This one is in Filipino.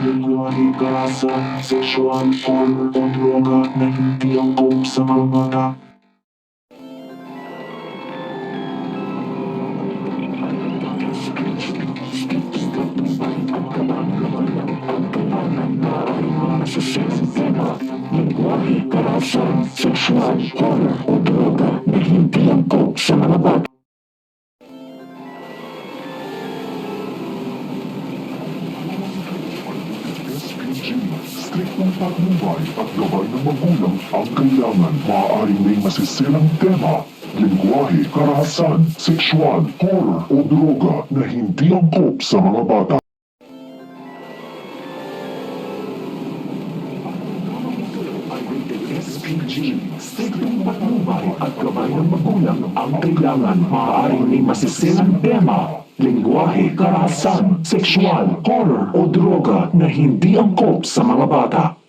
Lingwahe, karahasan, sexual, horror o droga na hindi angkop sa mga bata. Lingwahe, karahasan, sexual, horror o droga na hindi angkop sa mga bata. Striktong patnubay at gabay ng magulang ang kailangan. Maaaring may masisirang tema, lingwahe, karahasan, sexual, horror o droga na hindi angkop sa mga bata. SPG, striktong patnubay at gabay ng magulang ang kailangan. Maaaring may masisirang tema, lingwahe, karahasan, sexual, horror o droga na hindi angkop sa mga bata.